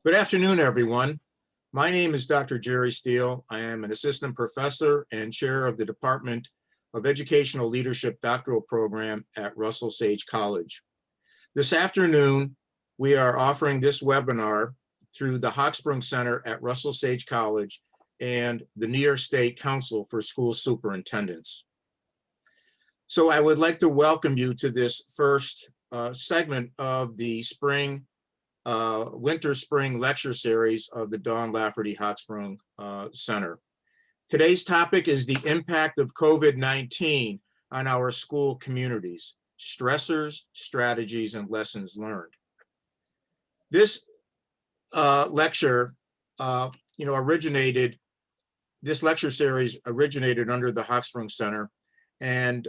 Good afternoon, everyone. My name is Dr. Jerry Steele. I am an assistant professor and chair of the Department of Educational Leadership doctoral program at Russell Sage College. This afternoon, we are offering this webinar through the Hochsprung Center at Russell Sage College and the New York State Council for School Superintendents. So I would like to welcome you to this first segment of the winter-spring lecture series of the Dawn Lafferty Hochsprung Center. Today's topic is the impact of COVID-19 on our school communities, stressors, strategies, and lessons learned. This lecture, this lecture series originated under the Hochsprung Center, and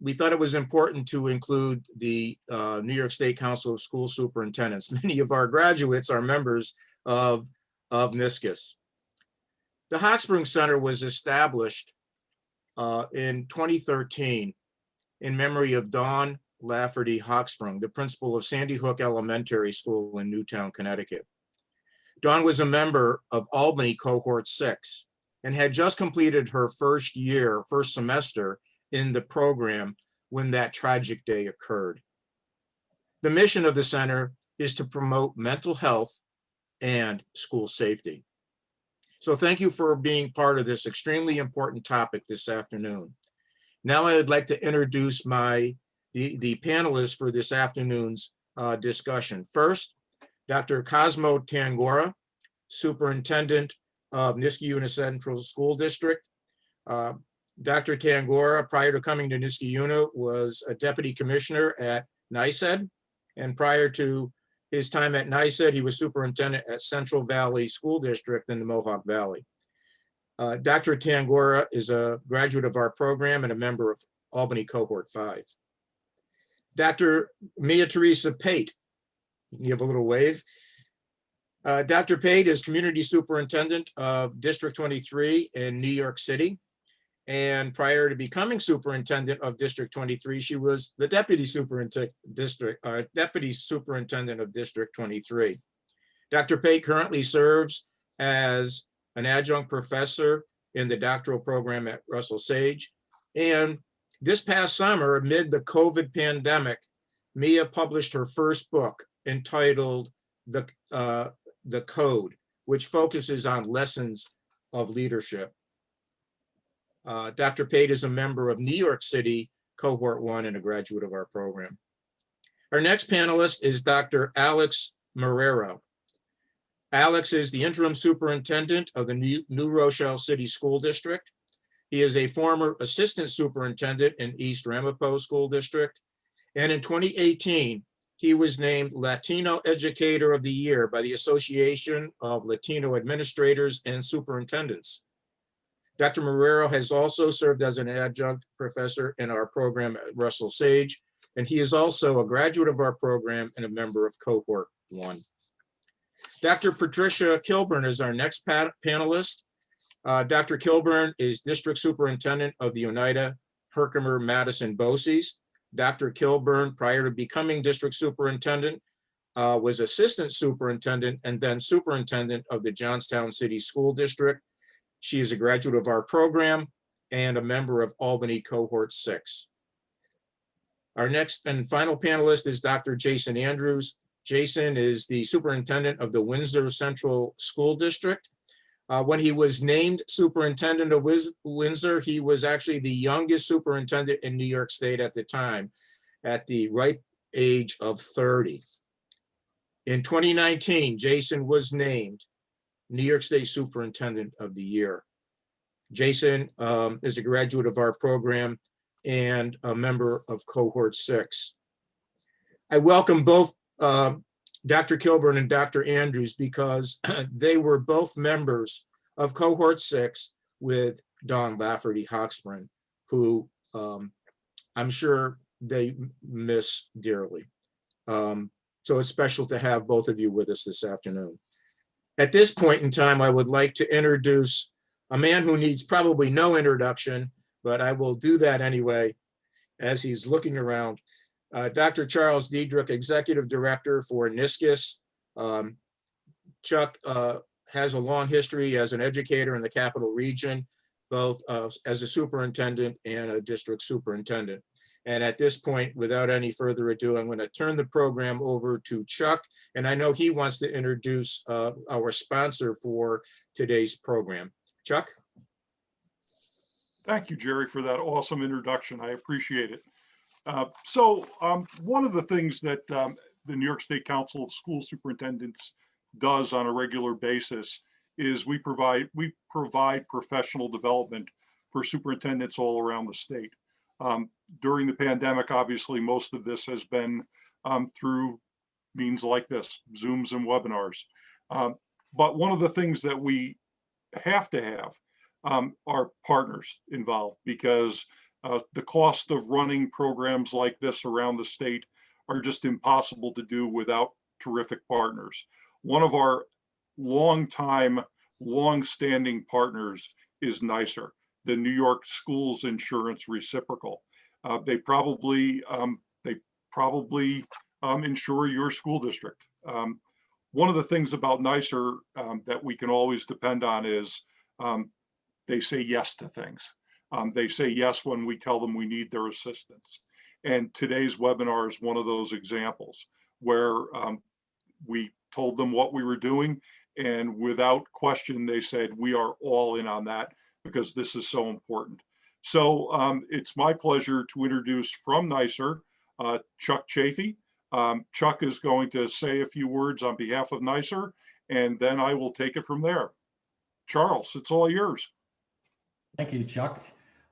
we thought it was important to include the New York State Council of School Superintendents. Many of our graduates are members of Niska. The Hochsprung Center was established in 2013 in memory of Dawn Lafferty Hochsprung, the principal of Sandy Hook Elementary School in Newtown, Connecticut. Dawn was a member of Albany Cohort 6 and had just completed her first semester in the program when that tragic day occurred. The mission of the center is to promote mental health and school safety. So thank you for being part of this extremely important topic this afternoon. Now I would like to introduce the panelists for this afternoon's discussion. First, Dr. Cosmo Tangora, Superintendent of Niska Una Central School District. Dr. Tangora, prior to coming to Niska Una, was a deputy commissioner at NYSED, and prior to his time at NYSED, he was superintendent at Central Valley School District in the Mohawk Valley. Dr. Tangora is a graduate of our program and a member of Albany Cohort 5. Dr. Mia Teresa Pate, you can give a little wave. Dr. Pate is Community Superintendent of District 23 in New York City. And prior to becoming Superintendent of District 23, she was the Deputy Superintendent of District 23. Dr. Pate currently serves as an adjunct professor in the doctoral program at Russell Sage. And this past summer, amid the COVID pandemic, Mia published her first book entitled The Code, which focuses on lessons of leadership. Dr. Pate is a member of New York City Cohort 1 and a graduate of our program. Our next panelist is Dr. Alex Marrero. Alex is the interim superintendent of the New Rochelle City School District. He is a former assistant superintendent in East Ramapo School District. And in 2018, he was named Latino Educator of the Year by the Association of Latino Administrators and Superintendents. Dr. Marrero has also served as an adjunct professor in our program at Russell Sage, and he is also a graduate of our program and a member of Cohort 1. Dr. Patricia Kilburn is our next panelist. Dr. Kilburn is District Superintendent of the Oneida Herkimer Madison BOCES. Dr. Kilburn, prior to becoming District Superintendent, was Assistant Superintendent and then Superintendent of the Johnstown City School District. She is a graduate of our program and a member of Albany Cohort 6. Our next and final panelist is Dr. Jason Andrews. Jason is the superintendent of the Windsor Central School District. When he was named superintendent of Windsor, he was actually the youngest superintendent in New York State at the time, at the ripe age of 30. In 2019, Jason was named New York State Superintendent of the Year. Jason is a graduate of our program and a member of Cohort 6. I welcome both Dr. Kilburn and Dr. Andrews because they were both members of Cohort 6 with Dawn Lafferty Hochsprung, who I'm sure they miss dearly. So it's special to have both of you with us this afternoon. At this point in time, I would like to introduce a man who needs probably no introduction, but I will do that anyway as he's looking around. Dr. Charles Diedrich, Executive Director for Niska. Chuck has a long history as an educator in the Capital Region, both as a superintendent and a district superintendent. And at this point, without any further ado, I'm going to turn the program over to Chuck. And I know he wants to introduce our sponsor for today's program. Chuck? Thank you, Jerry, for that awesome introduction. I appreciate it. One of the things that the New York State Council of School Superintendents does on a regular basis is we provide professional development for superintendents all around the state. During the pandemic, obviously, most of this has been through means like this, Zooms and webinars. But one of the things that we have to have are partners involved, because the cost of running programs like this around the state are just impossible to do without terrific partners. One of our long-standing partners is NYSER, the New York Schools Insurance Reciprocal. They probably insure your school district. One of the things about NYSER that we can always depend on is they say yes to things. They say yes when we tell them we need their assistance. And today's webinar is one of those examples where we told them what we were doing, and without question, they said, we are all in on that because this is so important. So it's my pleasure to introduce from NYSER, Chuck Chafee. Chuck is going to say a few words on behalf of NYSER, and then I will take it from there. Charles, it's all yours. Thank you, Chuck.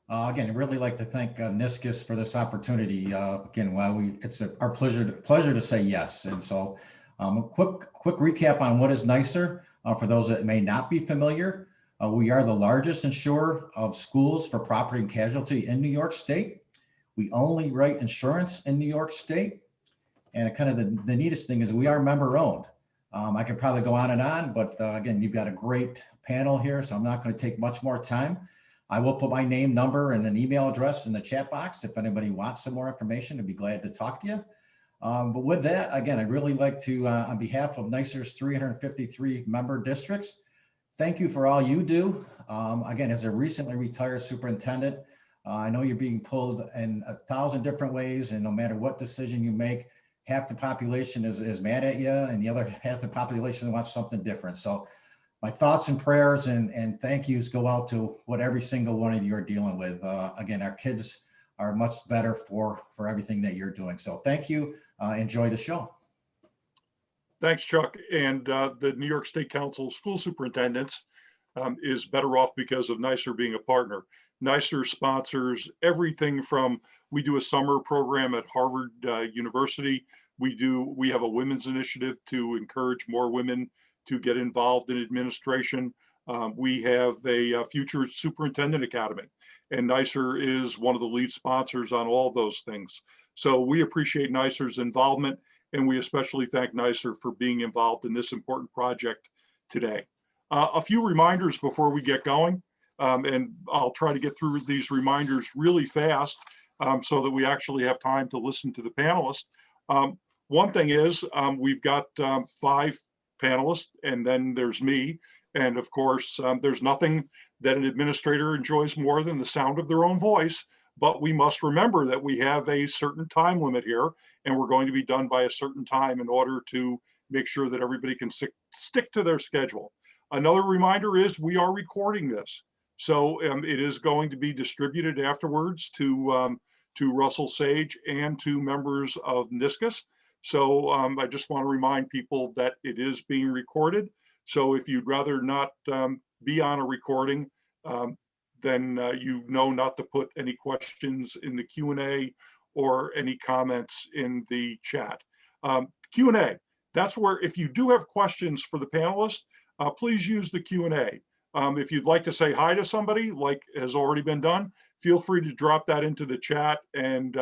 Again, I'd really like to thank Niska for this opportunity. Again, it's our pleasure to say yes. And so a quick recap on what is NYSER. For those that may not be familiar, we are the largest insurer of schools for property and casualty in New York State. We only write insurance in New York State. And kind of the neatest thing is we are member owned. I could probably go on, but again, you've got a great panel here, so I'm not going to take much more time. I will put my name, number, and an email address in the chat box. If anybody wants some more information, I'd be glad to talk to you. But with that, again, I'd really like to, on behalf of NYSER's 353 member districts, thank you for all you do. Again, as a recently retired superintendent, I know you're being pulled in 1,000 different ways, and no matter what decision you make, half the population is mad at you, and the other half the population wants something different. So my thoughts and prayers and thank yous go out to what every single one of you are dealing with. Again, our kids are much better for everything that you're doing. So thank you. Enjoy the show. Thanks, Chuck. And the New York State Council of School Superintendents is better off because of NYSER being a partner. NYSER sponsors everything from, we do a summer program at Harvard University. We have a women's initiative to encourage more women to get involved in administration. We have a future superintendent academy, and NYSER is one of the lead sponsors on all those things. So we appreciate NYSER's involvement, and we especially thank NYSER for being involved in this important project today. A few reminders before we get going, and I'll try to get through these reminders really fast so that we actually have time to listen to the panelists. One thing is we've got 5 panelists, and then there's me. And of course, there's nothing that an administrator enjoys more than the sound of their own voice, but we must remember that we have a certain time limit here, and we're going to be done by a certain time in order to make sure that everybody can stick to their schedule. Another reminder is we are recording this. So it is going to be distributed afterwards to Russell Sage and to members of Niska. So I just want to remind people that it is being recorded. So if you'd rather not be on a recording, then you know not to put any questions in the Q&A or any comments in the chat. Q&A, that's where if you do have questions for the panelists, please use the Q&A. If you'd like to say hi to somebody, like has already been done, feel free to drop that into the chat, and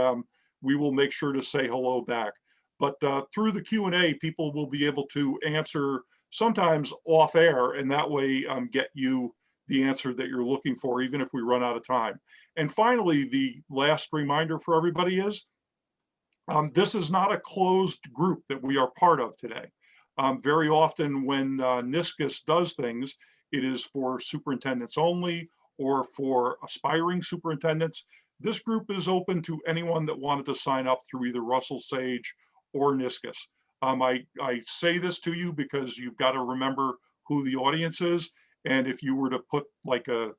we will make sure to say hello back. But through the Q&A, people will be able to answer sometimes off air, and that way get you the answer that you're looking for, even if we run out of time. And finally, the last reminder for everybody is this is not a closed group that we are part of today. Very often when Niska does things, it is for superintendents only or for aspiring superintendents. This group is open to anyone that wanted to sign up through either Russell Sage or Niska. I say this to you because you've got to remember who the audience is. And if you were to put like a,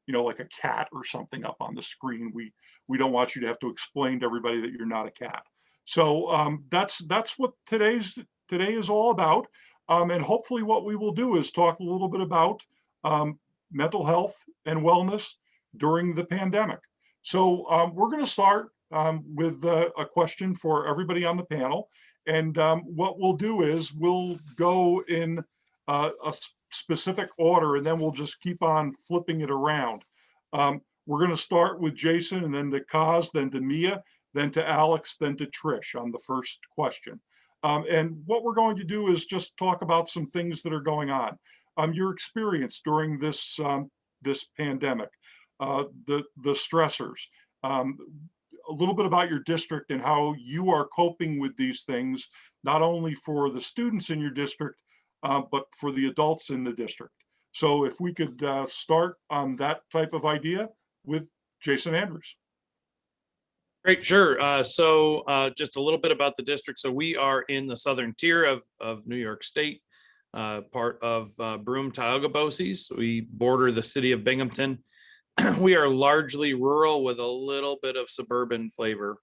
like a cat or something up on the screen, we don't want you to have to explain to everybody that you're not a cat. So that's what today is all about. And hopefully what we will do is talk a little bit about mental health and wellness during the pandemic. So we're going to start with a question for everybody on the panel. And what we'll do is we'll go in a specific order, and then we'll just keep on flipping it around. We're going to start with Jason, and then to Cos, then to Mia, then to Alex, then to Trish on the first question. And what we're going to do is just talk about some things that are going on. Your experience during this this pandemic, the stressors, a little bit about your district and how you are coping with these things, not only for the students in your district, but for the adults in the district. So if we could start on that type of idea with Jason Andrews. Great, sure. So just a little bit about the district. So we are in the southern tier of New York State, part of Broome, Tioga Boces. We border the city of Binghamton. We are largely rural with a little bit of suburban flavor.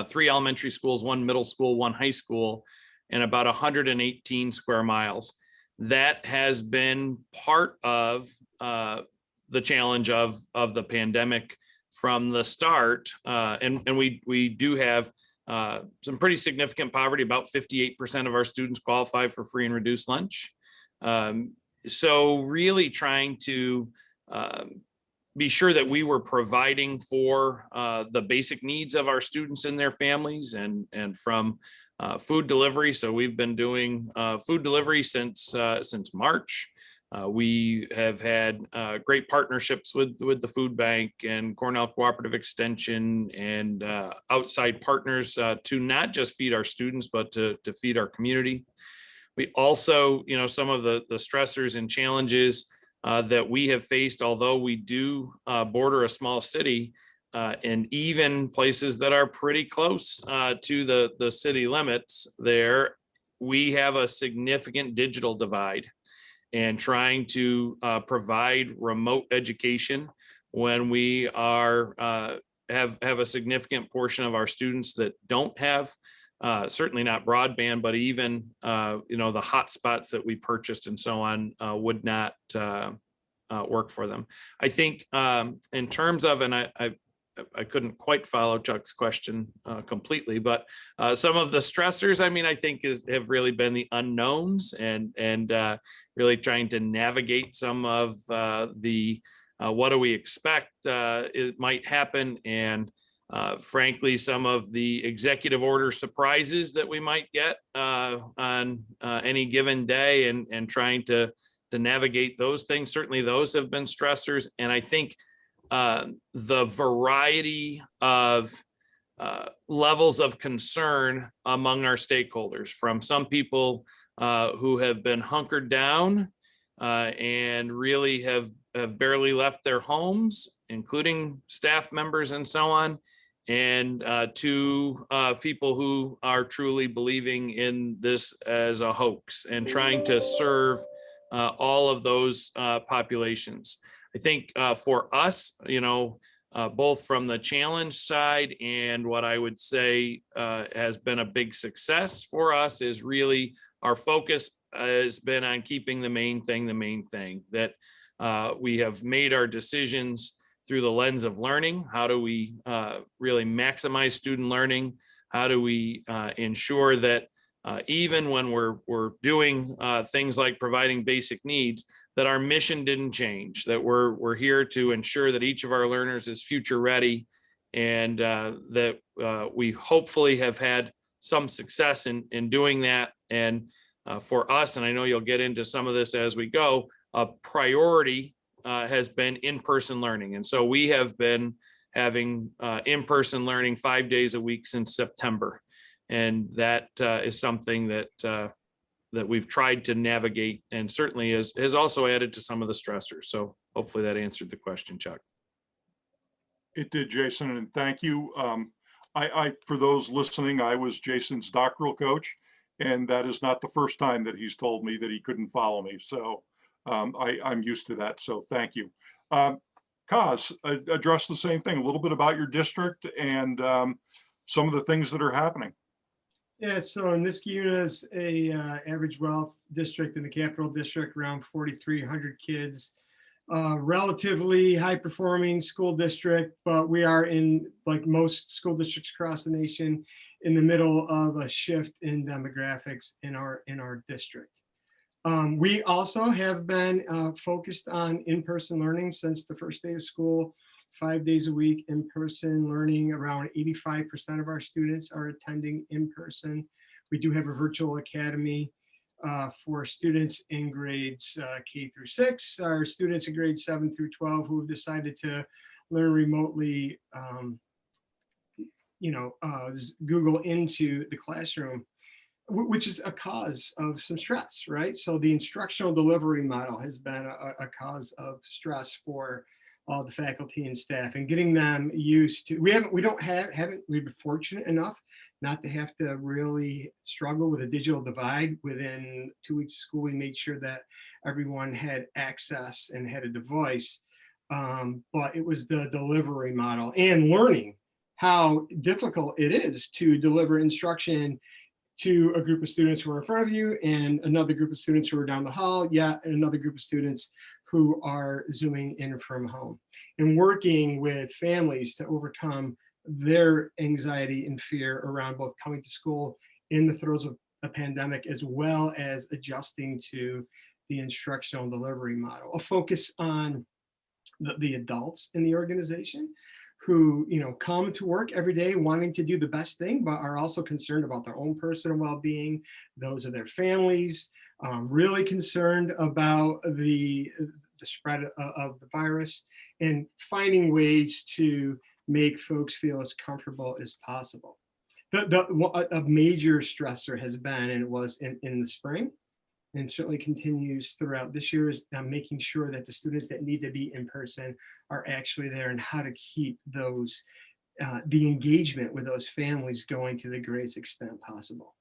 3 elementary schools, 1 middle school, 1 high school, and about 118 square miles. That has been part of the challenge of the pandemic from the start. And we do have some pretty significant poverty. About 58% of our students qualify for free and reduced lunch. So really trying to be sure that we were providing for the basic needs of our students and their families, and from food delivery. So we've been doing food delivery since March. We have had great partnerships with the food bank and Cornell Cooperative Extension and outside partners to not just feed our students, but to feed our community. We also, some of the stressors and challenges that we have faced, although we do border a small city, and even places that are pretty close to the city limits there, we have a significant digital divide, and trying to provide remote education when we are have a significant portion of our students that don't have certainly not broadband, but even the hotspots that we purchased and so on would not work for them. I think in terms of, and I couldn't quite follow Chuck's question completely, but some of the stressors, I think have really been the unknowns and really trying to navigate some of the what do we expect it might happen, and frankly, some of the executive order surprises that we might get on any given day, and trying to navigate those things. Certainly those have been stressors. And I think the variety of levels of concern among our stakeholders, from some people who have been hunkered down and really have barely left their homes, including staff members and so on, and to people who are truly believing in this as a hoax and trying to serve all of those populations. I think for us, both from the challenge side and what I would say has been a big success for us is really our focus has been on keeping the main thing, that we have made our decisions through the lens of learning. How do we really maximize student learning? How do we ensure that even when we're doing things like providing basic needs, that our mission didn't change, that we're here to ensure that each of our learners is future ready, and that we hopefully have had some success in doing that. And for us, and I know you'll get into some of this as we go, a priority has been in-person learning. And so we have been having in-person learning 5 days a week since September. And that is something that that we've tried to navigate, and certainly has also added to some of the stressors. So hopefully that answered the question, Chuck. It did, Jason, and thank you. For those listening, I was Jason's doctoral coach, and that is not the first time that he's told me that he couldn't follow me. So I'm used to that. So thank you. Cos, address the same thing, a little bit about your district and some of the things that are happening. Yeah, so Niska is a average wealth district in the Capital District, around 4,300 kids. Relatively high performing school district, but we are in, like most school districts across the nation, in the middle of a shift in demographics in our district. We also have been focused on in-person learning since the first day of school, 5 days a week in-person learning. Around 85% of our students are attending in person. We do have a virtual academy for students in grades K through 6. Our students in grades 7 through 12 who have decided to learn remotely, Google into the classroom, which is a cause of some stress, right? So the instructional delivery model has been a cause of stress for all the faculty and staff, and getting them used to. We've been fortunate enough not to have to really struggle with a digital divide. Within 2 weeks of school, we made sure that everyone had access and had a device. But it was the delivery model and learning how difficult it is to deliver instruction to a group of students who are in front of you and another group of students who are down the hall, and another group of students who are Zooming in from home, and working with families to overcome their anxiety and fear around both coming to school in the throes of a pandemic, as well as adjusting to the instructional delivery model. A focus on the adults in the organization who come to work every day wanting to do the best thing, but are also concerned about their own personal well-being, those of their families, really concerned about the spread of the virus, and finding ways to make folks feel as comfortable as possible. A major stressor has been, and it was in the spring, and certainly continues throughout this year, is making sure that the students that need to be in person are actually there, and how to keep those the engagement with those families going to the greatest extent possible.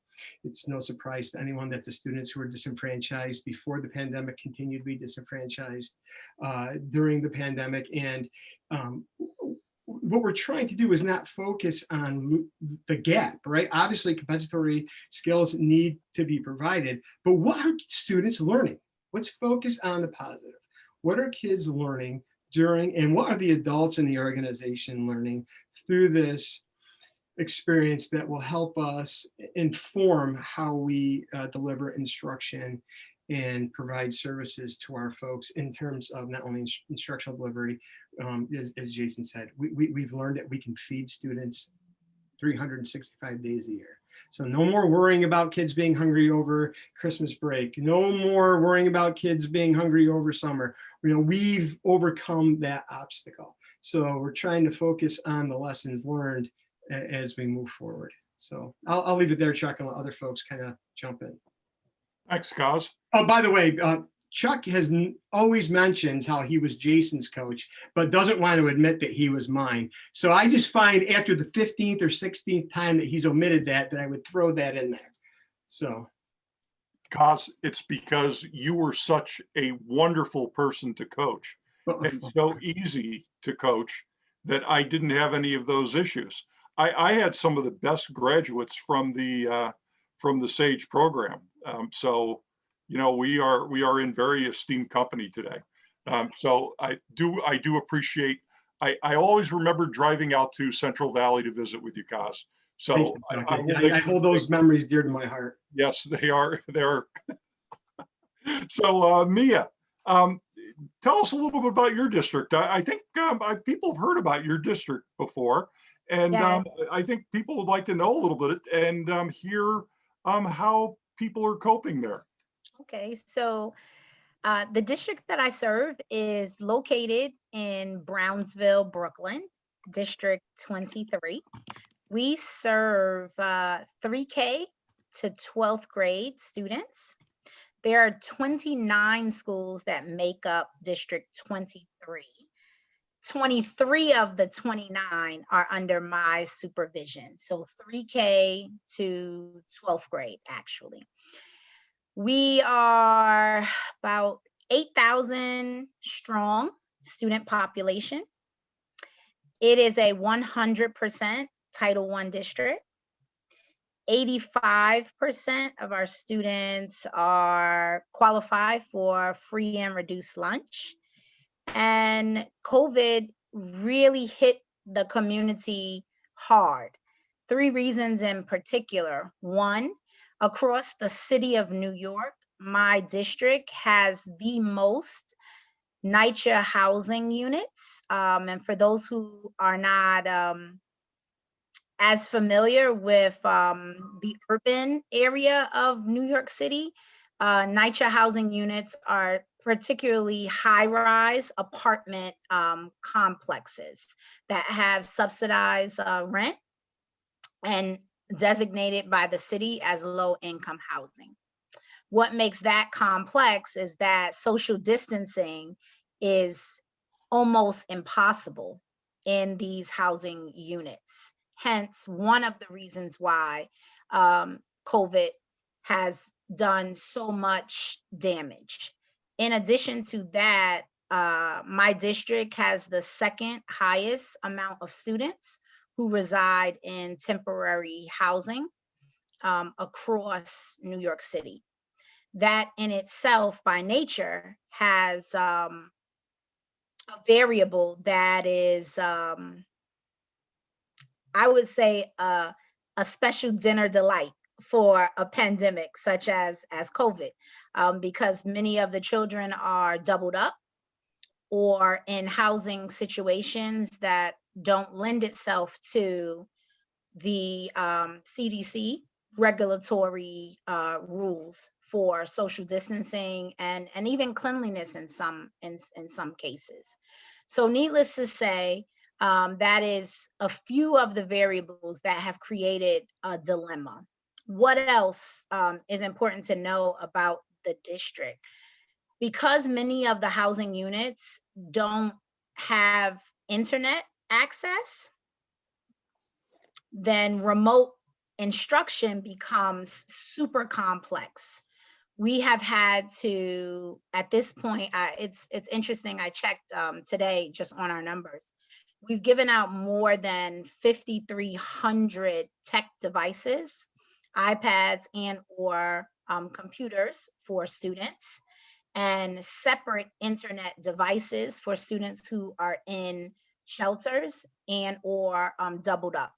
It's no surprise to anyone that the students who were disenfranchised before the pandemic continue to be disenfranchised during the pandemic. And what we're trying to do is not focus on the gap, right? Obviously, compensatory skills need to be provided, but what are students learning? Let's focus on the positive. What are kids learning during, and what are the adults in the organization learning through this experience that will help us inform how we deliver instruction and provide services to our folks in terms of not only instructional delivery, as Jason said, we've learned that we can feed students 365 days a year. So no more worrying about kids being hungry over Christmas break. No more worrying about kids being hungry over summer. We've overcome that obstacle. So we're trying to focus on the lessons learned as we move forward. So I'll leave it there, Chuck, and let other folks kind of jump in. Thanks, Cos. Oh, by the way, Chuck has always mentions how he was Jason's coach, but doesn't want to admit that he was mine. So I just find after the 15th or 16th time that he's omitted that I would throw that in there. So, Cos, it's because you were such a wonderful person to coach and so easy to coach that I didn't have any of those issues. I had some of the best graduates from the SAGE program. So, we are in very esteemed company today. So I do appreciate. I always remember driving out to Central Valley to visit with you, Cos. So I hold those memories dear to my heart. Yes, they are. They're so Mia, tell us a little bit about your district. I think people have heard about your district before, and Yes. I think people would like to know a little bit and hear how people are coping there. Okay, so the district that I serve is located in Brownsville, Brooklyn, District 23. We serve 3K to 12th grade students. there are 29 schools that make up District 23. 23 of the 29 are under my supervision. So 3K to 12th grade, actually. We are about 8,000 strong student population. It is a 100% Title I district. 85% of our students are qualified for free and reduced lunch. And COVID really hit the community hard. 3 reasons in particular. One, across the city of New York, my district has the most NYCHA housing units. And for those who are not as familiar with the urban area of New York City, NYCHA housing units are particularly high-rise apartment complexes that have subsidized rent and designated by the city as low-income housing. What makes that complex is that social distancing is almost impossible in these housing units. Hence, one of the reasons why COVID has done so much damage. In addition to that, my district has the second highest amount of students who reside in temporary housing across New York City. That in itself, by nature, has a variable that is, I would say, a special dinner delight for a pandemic such as COVID, because many of the children are doubled up or in housing situations that don't lend itself to the CDC regulatory rules for social distancing and even cleanliness in some cases. So needless to say, that is a few of the variables that have created a dilemma. What else is important to know about the district? Because many of the housing units don't have internet access, then remote instruction becomes super complex. We have had to, at this point, it's interesting, I checked today just on our numbers. We've given out more than 5,300 tech devices, iPads and or computers for students, and separate internet devices for students who are in shelters and or doubled up.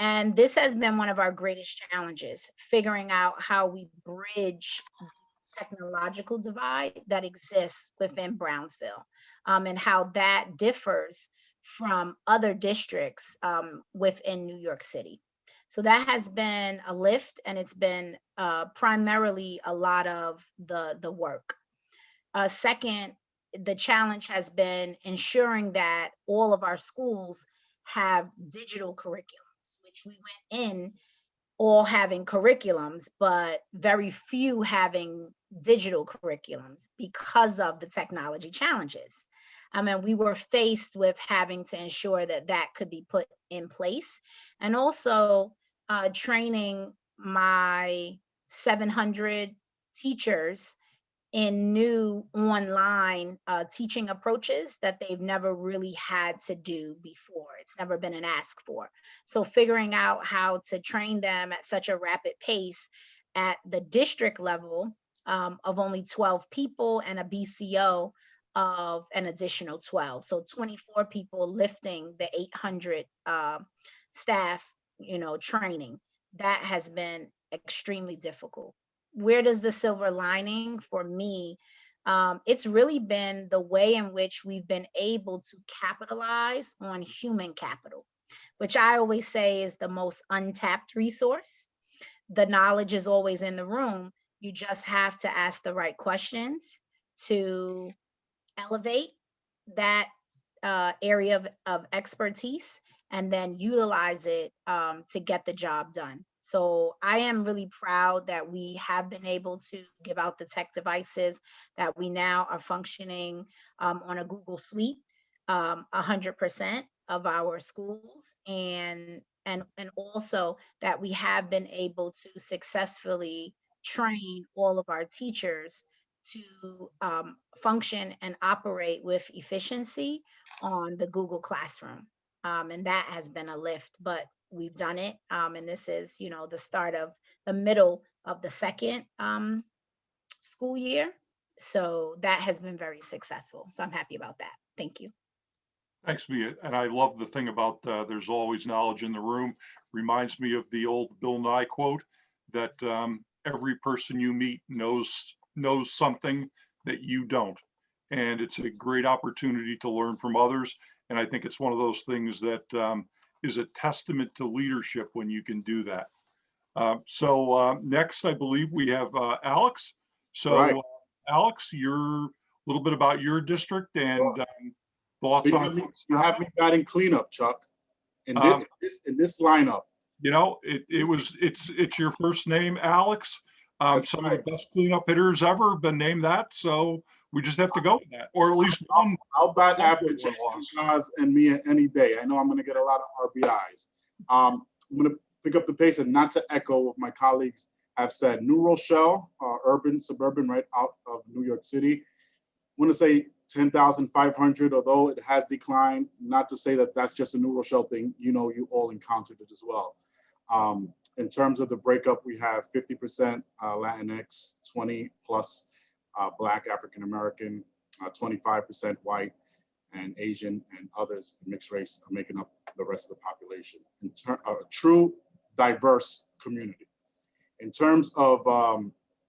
And this has been one of our greatest challenges, figuring out how we bridge the technological divide that exists within Brownsville, and how that differs from other districts within New York City. So that has been a lift, and it's been primarily a lot of the work. Second, the challenge has been ensuring that all of our schools have digital curriculums, which we went in all having curriculums, but very few having digital curriculums because of the technology challenges. I mean, we were faced with having to ensure that that could be put in place, and also training my 700 teachers in new online teaching approaches that they've never really had to do before. It's never been an ask for. So figuring out how to train them at such a rapid pace at the district level of only 12 people and a BCO of an additional 12. So 24 people lifting the 800 staff, training. That has been extremely difficult. Where does the silver lining for me? It's really been the way in which we've been able to capitalize on human capital, which I always say is the most untapped resource. The knowledge is always in the room. You just have to ask the right questions to elevate that area of expertise and then utilize it to get the job done. So I am really proud that we have been able to give out the tech devices, that we now are functioning on a Google Suite, 100% of our schools, and also that we have been able to successfully train all of our teachers to function and operate with efficiency on the Google Classroom. And that has been a lift, but we've done it. And this is, the start of the middle of the second school year. So that has been very successful. So I'm happy about that. Thank you. Thanks, Mia. And I love the thing about there's always knowledge in the room. Reminds me of the old Bill Nye quote that every person you meet knows something that you don't. And it's a great opportunity to learn from others. And I think it's one of those things that is a testament to leadership when you can do that. So next, I believe we have Alex. So Right. Alex, a little bit about your district and thoughts So on. you have me batting cleanup, Chuck. In this lineup. It's your first name, Alex. Some right. of the best cleanup hitters ever been named that. So we just have to go with that, or at least one. I'll bat after one Jason loss. Gaz and Mia any day. I know I'm going to get a lot of RBIs. I'm going to pick up the pace and not to echo what my colleagues have said. New Rochelle, urban, suburban, right out of New York City. I want to say 10,500, although it has declined. Not to say that that's just a New Rochelle thing. You all encountered it as well. In terms of the breakup, we have 50% Latinx, 20 plus Black, African American, 25% white, and Asian and others, mixed race, are making up the rest of the population. A true diverse community. In terms of,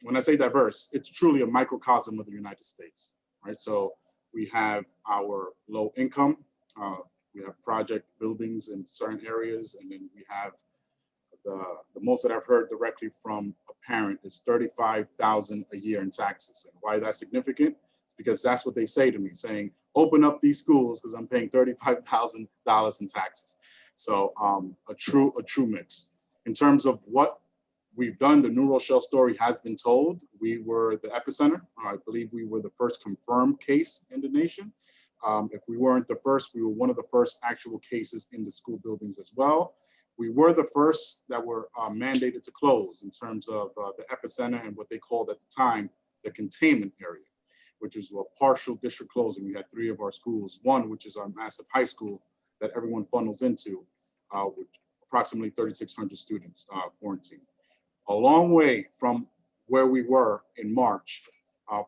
when I say diverse, it's truly a microcosm of the United States, right? So we have our low income, we have project buildings in certain areas, and then we have the most that I've heard directly from a parent is $35,000 a year in taxes. And why that's significant? It's because that's what they say to me, saying, open up these schools because I'm paying $35,000 in taxes. So a true mix. In terms of what we've done, the New Rochelle story has been told. We were the epicenter. I believe we were the first confirmed case in the nation. If we weren't the first, we were one of the first actual cases in the school buildings as well. We were the first that were mandated to close in terms of the epicenter and what they called at the time, the containment area, which is a partial district closing. We had 3 of our schools, one, which is our massive high school that everyone funnels into, with approximately 3,600 students quarantined. A long way from where we were in March,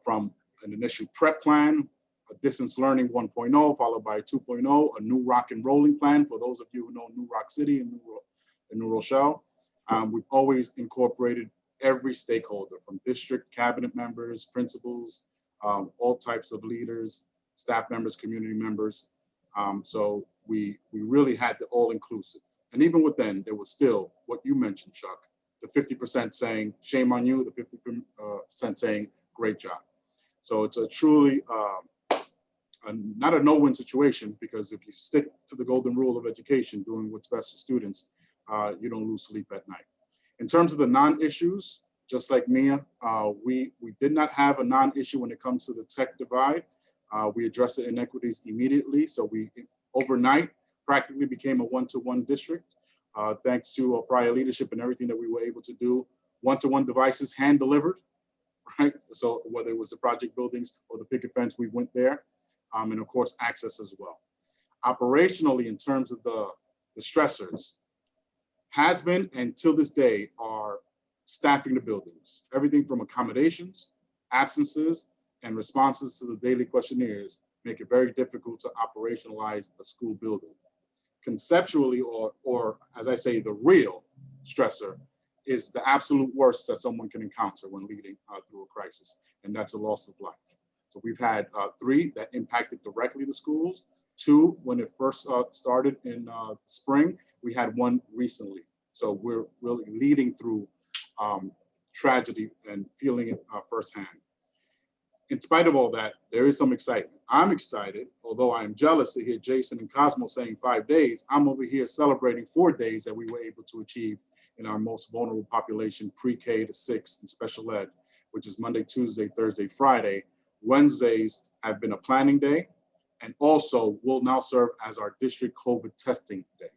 from an initial prep plan, a distance learning 1.0, followed by 2.0, a new rock and rolling plan. For those of you who know New Rock City and New Rochelle, we've always incorporated every stakeholder, from district cabinet members, principals, all types of leaders, staff members, community members. So we really had the all inclusive. And even within, there was still what you mentioned, Chuck, the 50% saying, shame on you, the 50% saying, great job. So it's a truly, not a no-win situation, because if you stick to the golden rule of education, doing what's best for students, you don't lose sleep at night. In terms of the non-issues, just like Mia, we did not have a non-issue when it comes to the tech divide. We addressed the inequities immediately. So we overnight practically became a one-to-one district, thanks to prior leadership and everything that we were able to do. One-to-one devices hand delivered, right? So whether it was the project buildings or the picket fence, we went there. And of course, access as well. Operationally, in terms of the stressors, has been and till this day are staffing the buildings. Everything from accommodations, absences, and responses to the daily questionnaires make it very difficult to operationalize a school building. Conceptually, or as I say, the real stressor is the absolute worst that someone can encounter when leading through a crisis, and that's a loss of life. So we've had 3 that impacted directly the schools, 2 when it first started in spring. We had 1 recently. So we're really leading through tragedy and feeling it firsthand. in spite of all that, there is some excitement. I'm excited, although I'm jealous to hear Jason and Cosmo saying 5 days. I'm over here celebrating 4 days that we were able to achieve in our most vulnerable population, pre-K to 6 and special ed, which is Monday, Tuesday, Thursday, Friday. Wednesdays have been a planning day, and also will now serve as our district COVID testing day,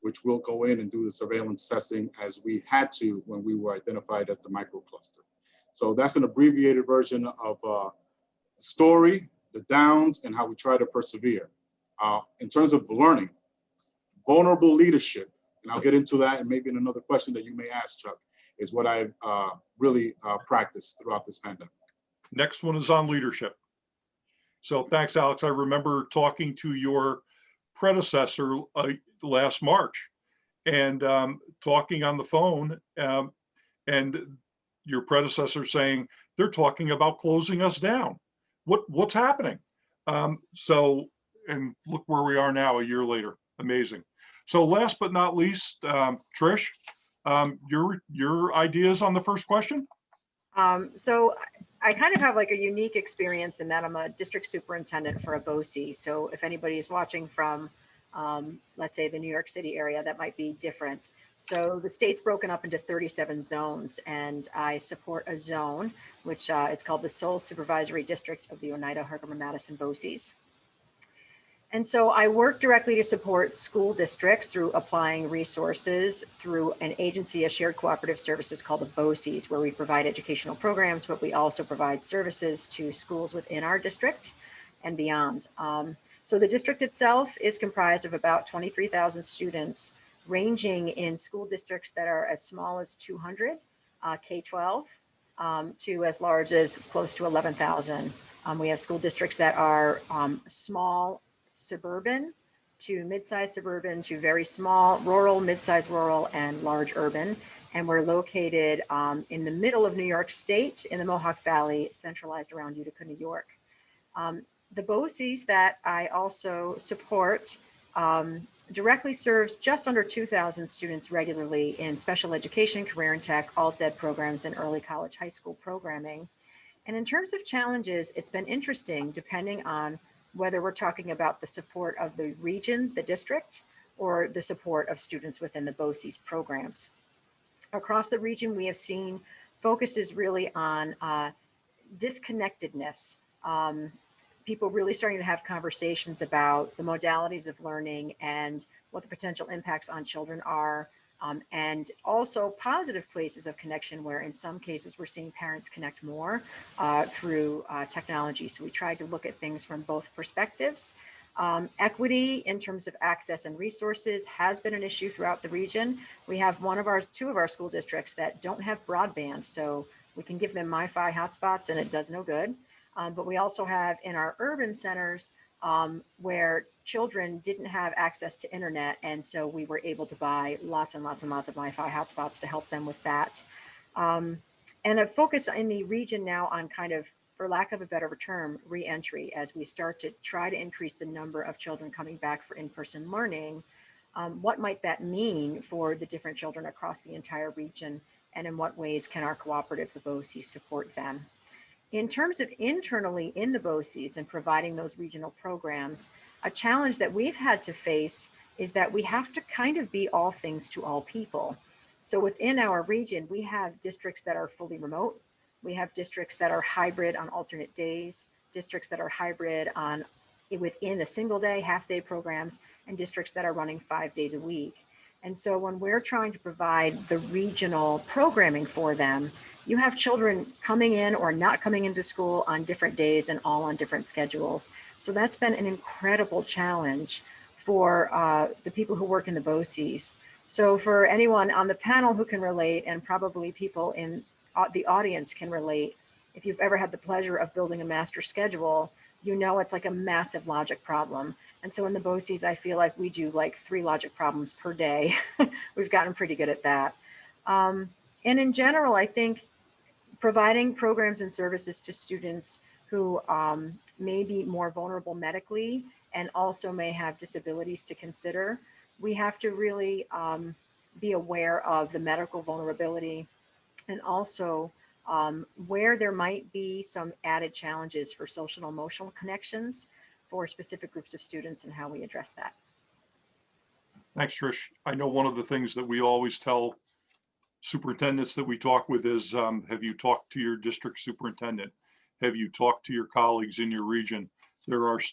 which will go in and do the surveillance testing as we had to when we were identified as the microcluster. So that's an abbreviated version of the story, the downs, and how we try to persevere. In terms of learning, vulnerable leadership, and I'll get into that and maybe in another question that you may ask, Chuck, is what I've really practiced throughout this pandemic. Next one is on leadership. So thanks, Alex. I remember talking to your predecessor last March and talking on the phone and your predecessor saying, they're talking about closing us down. What's happening? So, and look where we are now a year later. Amazing. So last but not least, Trish, your ideas on the first question? So I kind of have like a unique experience in that I'm a district superintendent for a BOCES. So if anybody is watching from, let's say the New York City area, that might be different. So the state's broken up into 37 zones, and I support a zone, which is called the Sole Supervisory District of the Oneida Herkimer Madison BOCES. And so I work directly to support school districts through applying resources through an agency of shared cooperative services called the BOCES, where we provide educational programs, but we also provide services to schools within our district and beyond. So the district itself is comprised of about 23,000 students, ranging in school districts that are as small as 200, K-12, to as large as close to 11,000. We have school districts that are small, suburban, to mid-sized suburban, to very small, rural, mid-sized rural, and large urban. And we're located in the middle of New York State, in the Mohawk Valley, centralized around Utica, New York. The BOCES that I also support directly serves just under 2,000 students regularly in special education, career and tech, alt ed programs, and early college high school programming. And in terms of challenges, it's been interesting depending on whether we're talking about the support of the region, the district, or the support of students within the BOCES programs. Across the region, we have seen focuses really on disconnectedness. People really starting to have conversations about the modalities of learning and what the potential impacts on children are, and also positive places of connection where in some cases we're seeing parents connect more through technology. So we tried to look at things from both perspectives. Equity in terms of access and resources has been an issue throughout the region. We have two of our school districts that don't have broadband, so we can give them MiFi hotspots and it does no good. But we also have in our urban centers where children didn't have access to internet. And so we were able to buy lots and lots and lots of MiFi hotspots to help them with that. And a focus in the region now on kind of, for lack of a better term, re-entry, as we start to try to increase the number of children coming back for in-person learning. What might that mean for the different children across the entire region? And in what ways can our cooperative, the BOCES, support them? In terms of internally in the BOCES and providing those regional programs, a challenge that we've had to face is that we have to kind of be all things to all people. So within our region, we have districts that are fully remote. We have districts that are hybrid on alternate days, districts that are hybrid on within a single day, half day programs, and districts that are running 5 days a week. And so when we're trying to provide the regional programming for them, you have children coming in or not coming into school on different days and all on different schedules. So that's been an incredible challenge for the people who work in the BOCES. So for anyone on the panel who can relate, and probably people in the audience can relate, if you've ever had the pleasure of building a master schedule, you know it's like a massive logic problem. And so in the BOCES, I feel like we do like 3 logic problems per day. We've gotten pretty good at that. And in general, I think providing programs and services to students who may be more vulnerable medically and also may have disabilities to consider, we have to really be aware of the medical vulnerability and also where there might be some added challenges for social and emotional connections for specific groups of students and how we address that. Thanks, Trish. I know one of the things that we always tell superintendents that we talk with is, have you talked to your district superintendent? Have you talked to your colleagues in your region? There is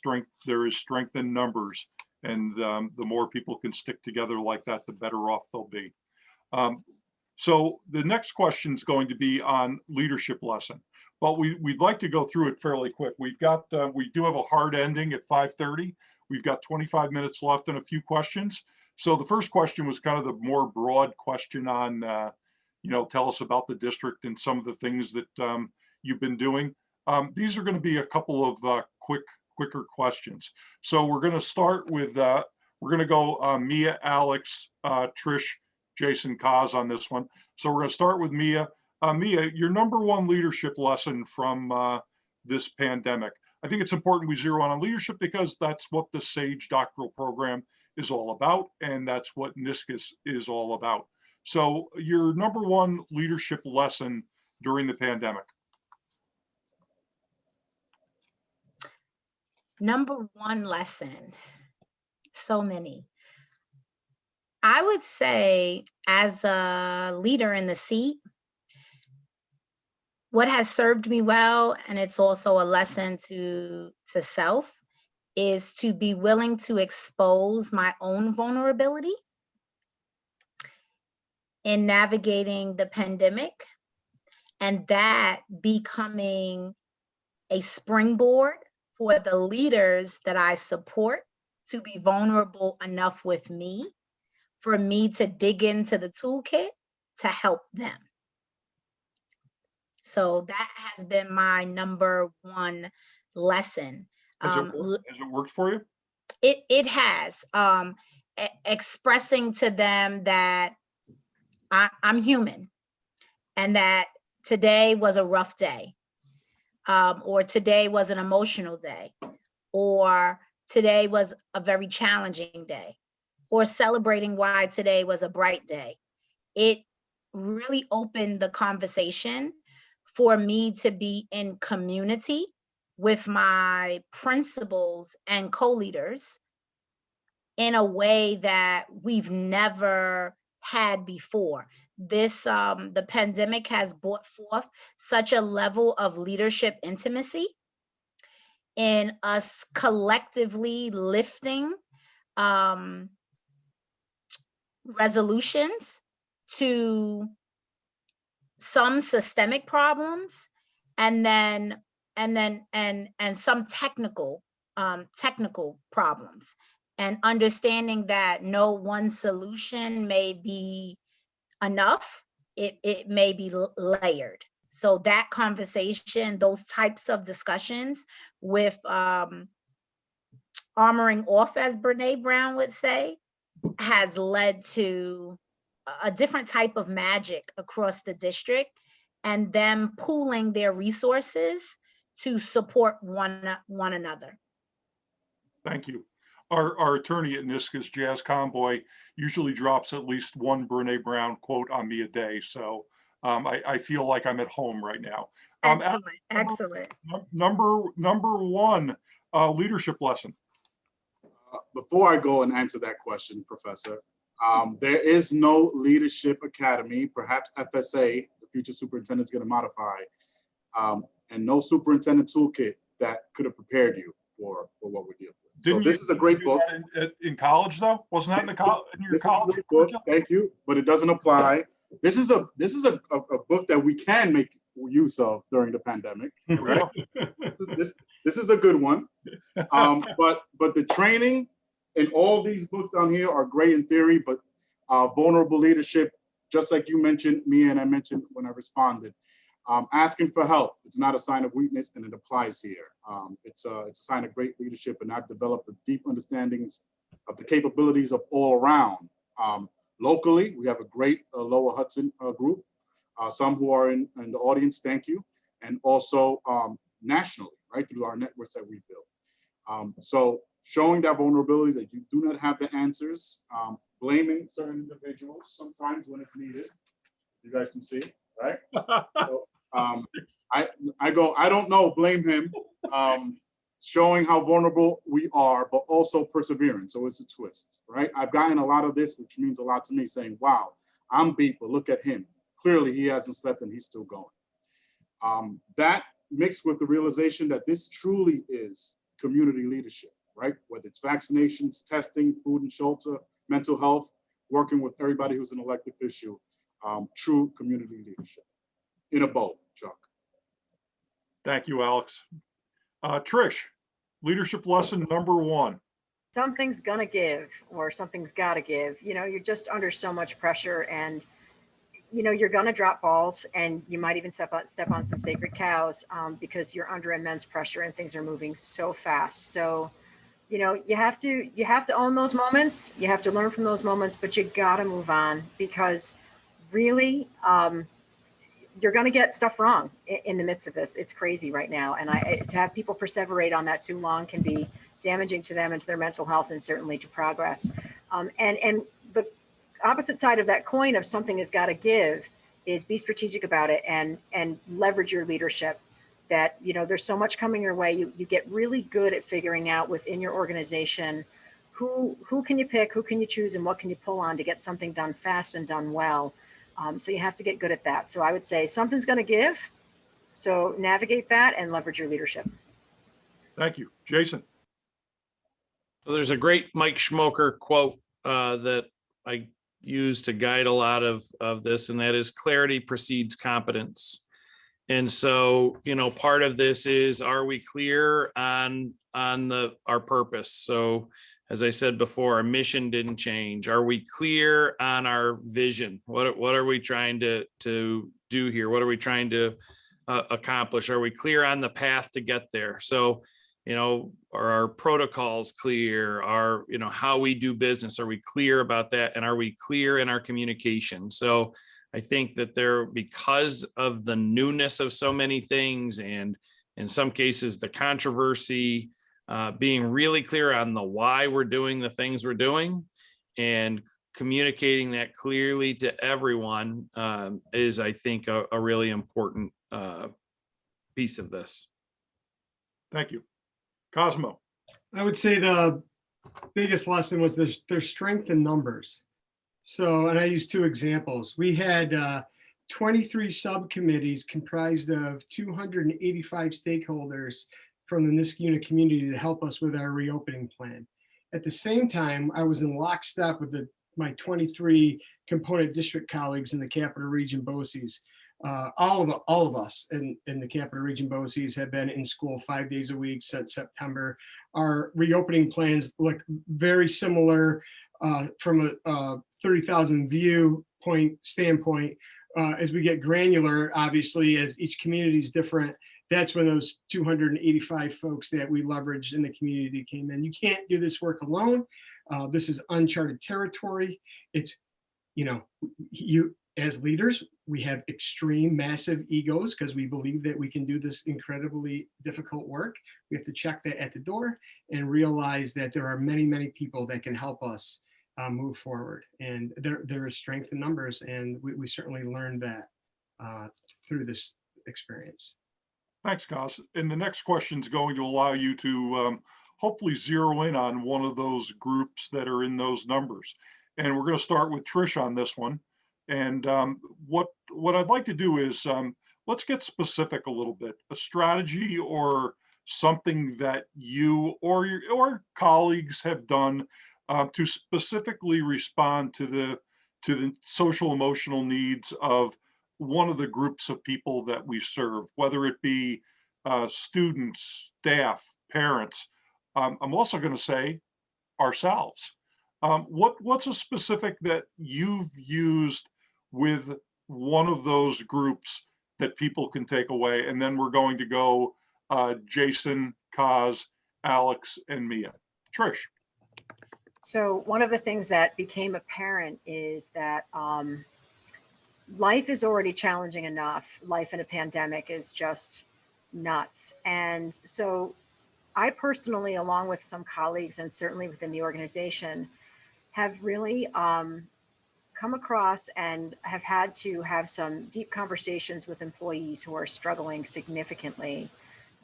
strength in numbers, and the more people can stick together like that, the better off they'll be. So the next question is going to be on leadership lesson, but we'd like to go through it fairly quick. We do have a hard ending at 5:30. We've got 25 minutes left and a few questions. So the first question was kind of the more broad question on, tell us about the district and some of the things that you've been doing. These are going to be a couple of quicker questions. So we're going to start with, we're going to go Mia, Alex, Trish, Jason, Kaz on this one. So we're going to start with Mia. Mia, your number one leadership lesson from this pandemic. I think it's important we zero in on leadership because that's what the SAGE doctoral program is all about, and that's what Niska is all about. So your number one leadership lesson during the pandemic. Number one lesson, so many. I would say as a leader in the seat, what has served me well, and it's also a lesson to self, is to be willing to expose my own vulnerability in navigating the pandemic, and that becoming a springboard for the leaders that I support to be vulnerable enough with me, for me to dig into the toolkit to help them. So that has been my number one lesson. Has it worked for you? It has. Expressing to them that I'm human and that today was a rough day, or today was an emotional day, or today was a very challenging day, or celebrating why today was a bright day. It really opened the conversation for me to be in community with my principals and co-leaders in a way that we've never had before. This, the pandemic has brought forth such a level of leadership intimacy in us collectively lifting resolutions to some systemic problems, and some technical problems, and understanding that no one solution may be enough. It may be layered. So that conversation, those types of discussions with armoring off, as Brene Brown would say, has led to a different type of magic across the district, and them pooling their resources to support one another. Thank you. Our attorney at Niska's, Jazz Conboy, usually drops at least one Brene Brown quote on me a day. So I feel like I'm at home right now. Excellent. Number one leadership lesson. Before I go and answer that question, Professor, there is no leadership academy, perhaps FSA, the future superintendent is going to modify, and no superintendent toolkit that could have prepared you for what we're dealing with. So this is a great book. In college, though? Wasn't that in your college? This is a great book, thank you, but it doesn't apply. This is a book that we can make use of during the pandemic. Right? This is a good one. But the training in all these books down here are great in theory, but vulnerable leadership, just like you mentioned, Mia, and I mentioned when I responded, asking for help, it's not a sign of weakness, and it applies here. It's a sign of great leadership, and I've developed a deep understandings of the capabilities of all around. Locally, we have a great Lower Hudson group, some who are in the audience, thank you, and also nationally, right, through our networks that we built. So showing that vulnerability, that you do not have the answers, blaming certain individuals sometimes when it's needed. You guys can see, right? I go, I don't know, blame him. Showing how vulnerable we are, but also persevering. So it's a twist, right? I've gotten a lot of this, which means a lot to me, saying, wow, I'm beat, but look at him. Clearly he hasn't slept and he's still going. That mixed with the realization that this truly is community leadership, right? Whether it's vaccinations, testing, food and shelter, mental health, working with everybody who's an elected official, true community leadership. In a bow, Chuck. Thank you, Alex. Trish, leadership lesson number 1. Something's gonna give, or something's gotta give. You're just under so much pressure, and you're gonna drop balls, and you might even step on some sacred cows, because you're under immense pressure and things are moving so fast. So, you have to own those moments. You have to learn from those moments, but you gotta move on, because really, you're going to get stuff wrong in the midst of this. It's crazy right now. And to have people perseverate on that too long can be damaging to them and to their mental health, and certainly to progress. And the opposite side of that coin of something has got to give is be strategic about it and leverage your leadership. That, there's so much coming your way. You get really good at figuring out within your organization who can you pick, who can you choose, and what can you pull on to get something done fast and done well. So you have to get good at that. So I would say something's going to give. So navigate that and leverage your leadership. Thank you. Jason. So there's a great Mike Schmoker quote that I use to guide a lot of this, and that is clarity precedes competence. And so, part of this is, are we clear on our purpose? So as I said before, our mission didn't change. Are we clear on our vision? What are we trying to do here? What are we trying to accomplish? Are we clear on the path to get there? So, are our protocols clear? Are, how we do business, are we clear about that? And are we clear in our communication? So I think that because of the newness of so many things, and in some cases, the controversy, being really clear on the why we're doing the things we're doing and communicating that clearly to everyone is, I think, a really important piece of this. Thank you. Cosmo. I would say the biggest lesson was there's strength in numbers. So, and I use 2 examples. We had 23 subcommittees comprised of 285 stakeholders from the Niska unit community to help us with our reopening plan. At the same time, I was in lockstep with my 23 component district colleagues in the Capital Region BOCES. All of us in the Capital Region BOCES have been in school 5 days a week since September. Our reopening plans look very similar from a 30,000 viewpoint standpoint. As we get granular, obviously, as each community is different, that's when those 285 folks that we leveraged in the community came in. You can't do this work alone. This is uncharted territory. It's, you as leaders, we have extreme, massive egos because we believe that we can do this incredibly difficult work. We have to check that at the door and realize that there are many, many people that can help us move forward. And there is strength in numbers, and we certainly learned that through this experience. Thanks, Cos. And the next question is going to allow you to hopefully zero in on one of those groups that are in those numbers. And we're going to start with Trish on this one. And what I'd like to do is let's get specific a little bit. A strategy or something that you or your colleagues have done to specifically respond to the social emotional needs of one of the groups of people that we serve, whether it be students, staff, parents. I'm also going to say ourselves. What's a specific that you've used with one of those groups that people can take away? And then we're going to go Jason, Kaz, Alex, and Mia. Trish. So one of the things that became apparent is that life is already challenging enough. Life in a pandemic is just nuts. And so I personally, along with some colleagues and certainly within the organization, have really come across and have had to have some deep conversations with employees who are struggling significantly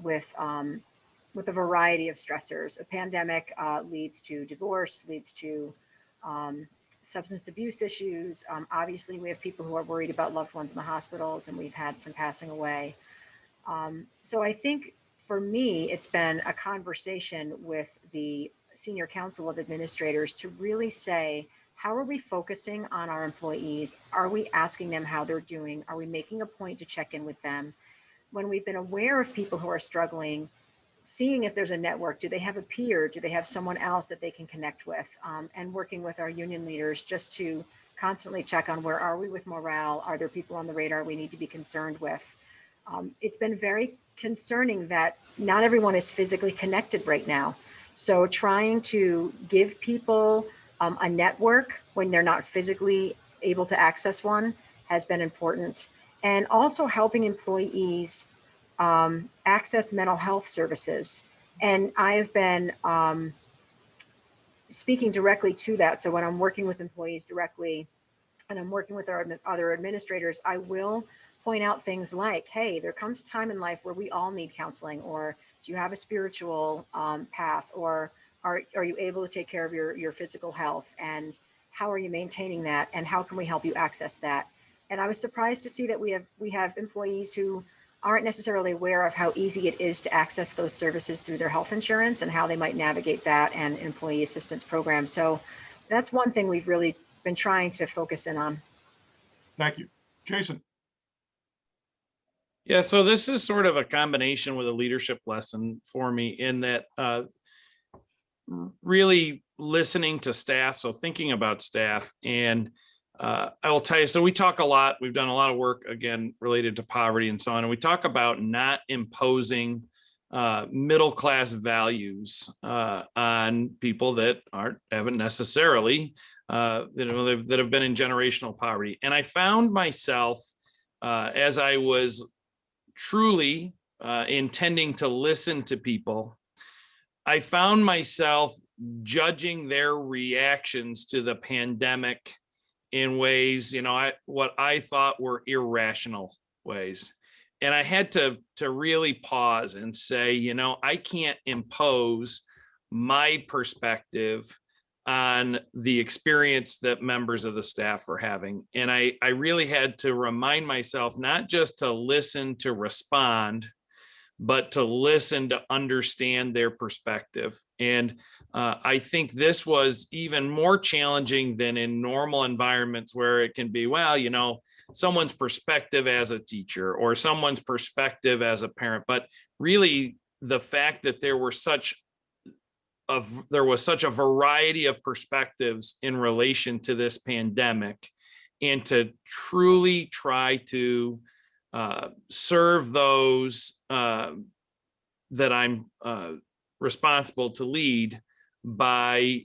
with a variety of stressors. A pandemic leads to divorce, leads to substance abuse issues. Obviously, we have people who are worried about loved ones in the hospitals, and we've had some passing away. So I think for me, it's been a conversation with the Senior Council of Administrators to really say, how are we focusing on our employees? Are we asking them how they're doing? Are we making a point to check in with them? When we've been aware of people who are struggling, seeing if there's a network, do they have a peer? Do they have someone else that they can connect with? And working with our union leaders just to constantly check on where are we with morale? Are there people on the radar we need to be concerned with? It's been very concerning that not everyone is physically connected right now. So trying to give people a network when they're not physically able to access one has been important. And also helping employees access mental health services. And I've been speaking directly to that. So when I'm working with employees directly and I'm working with our other administrators, I will point out things like, hey, there comes a time in life where we all need counseling, or do you have a spiritual path, or are you able to take care of your physical health, and how are you maintaining that, and how can we help you access that? And I was surprised to see that we have employees who aren't necessarily aware of how easy it is to access those services through their health insurance and how they might navigate that and employee assistance programs. So that's one thing we've really been trying to focus in on. Thank you. Jason. Yeah, so this is sort of a combination with a leadership lesson for me in that really listening to staff, so thinking about staff. And I will tell you, so we talk a lot, we've done a lot of work, again, related to poverty and so on, and we talk about not imposing middle-class values on people that haven't necessarily, that have been in generational poverty. And I found myself, as I was truly intending to listen to people, I found myself judging their reactions to the pandemic in ways, what I thought were irrational ways. And I had to really pause and say, I can't impose my perspective on the experience that members of the staff are having. And I really had to remind myself not just to listen to respond, but to listen to understand their perspective. And I think this was even more challenging than in normal environments where it can be, well, someone's perspective as a teacher or someone's perspective as a parent. But really, the fact that there was such a variety of perspectives in relation to this pandemic, and to truly try to serve those that I'm responsible to lead by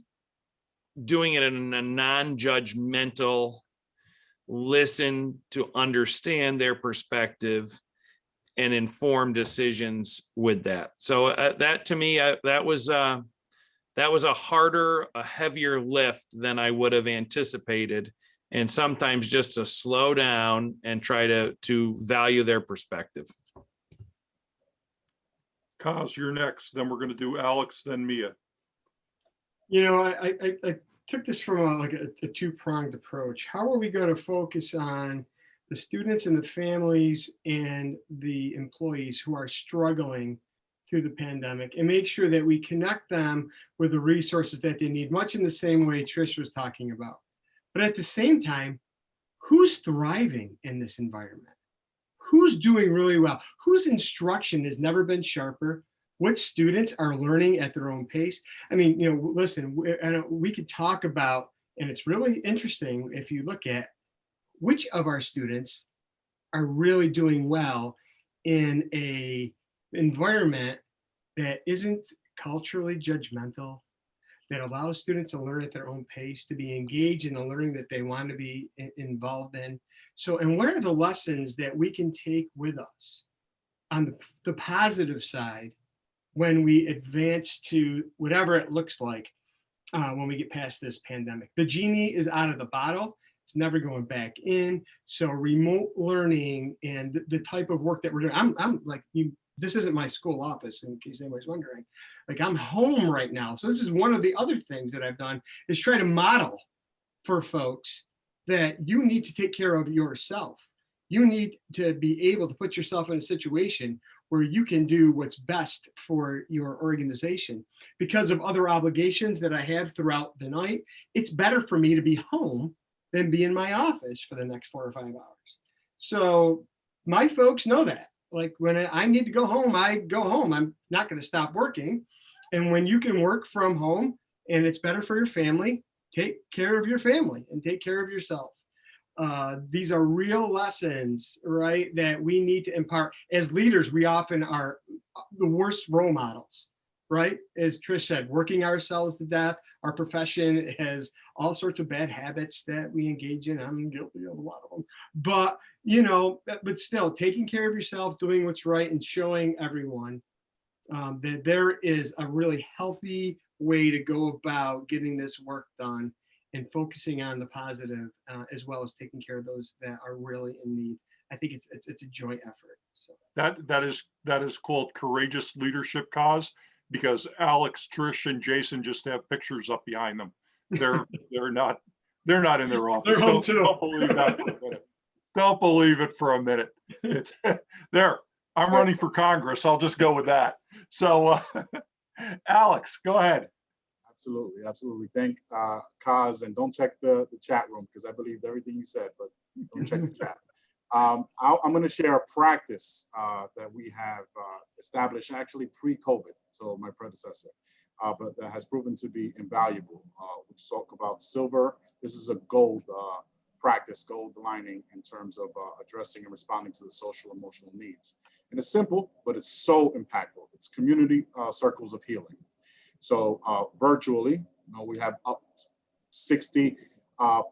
doing it in a non-judgmental, listen to understand their perspective and inform decisions with that. So that to me, that was a harder, a heavier lift than I would have anticipated. And sometimes just to slow down and try to value their perspective. Cos, you're next. Then we're going to do Alex, then Mia. I took this from a two-pronged approach. How are we going to focus on the students and the families and the employees who are struggling through the pandemic, and make sure that we connect them with the resources that they need, much in the same way Trish was talking about. But at the same time, who's thriving in this environment? Who's doing really well? Whose instruction has never been sharper? What students are learning at their own pace? I mean, listen, we could talk about, and it's really interesting if you look at which of our students are really doing well in a environment that isn't culturally judgmental, that allows students to learn at their own pace, to be engaged in the learning that they want to be involved in. So, and what are the lessons that we can take with us on the positive side when we advance to whatever it looks like when we get past this pandemic? The genie is out of the bottle. It's never going back in. So remote learning and the type of work that we're doing, I'm like, this isn't my school office, in case anybody's wondering. Like, I'm home right now. So this is one of the other things that I've done, is try to model for folks that you need to take care of yourself. You need to be able to put yourself in a situation where you can do what's best for your organization. Because of other obligations that I have throughout the night, it's better for me to be home than be in my office for the next 4 or 5 hours. So my folks know that. Like, when I need to go home, I go home. I'm not going to stop working. And when you can work from home and it's better for your family, take care of your family and take care of yourself. These are real lessons, right, that we need to impart. As leaders, we often are the worst role models, right? As Trish said, working ourselves to death. Our profession has all sorts of bad habits that we engage in. I'm guilty of a lot of them. But, but still, taking care of yourself, doing what's right, and showing everyone that there is a really healthy way to go about getting this work done, and focusing on the positive, as well as taking care of those that are really in need. I think it's a joint effort. So That is called courageous leadership, cause, because Alex, Trish, and Jason just have pictures up behind them. They're not in their office. They're home too. Don't believe that for a minute. Don't believe it for a minute. It's there. I'm running for Congress. I'll just go with that. So, Alex, go ahead. Absolutely. Thank Kaz, and don't check the chat room, because I believed everything you said, but don't check the chat. I'm going to share a practice that we have established actually pre-COVID, so my predecessor, but that has proven to be invaluable. We talk about silver. This is a gold practice, gold lining in terms of addressing and responding to the social emotional needs. And it's simple, but it's so impactful. It's community circles of healing. So virtually, we have up 60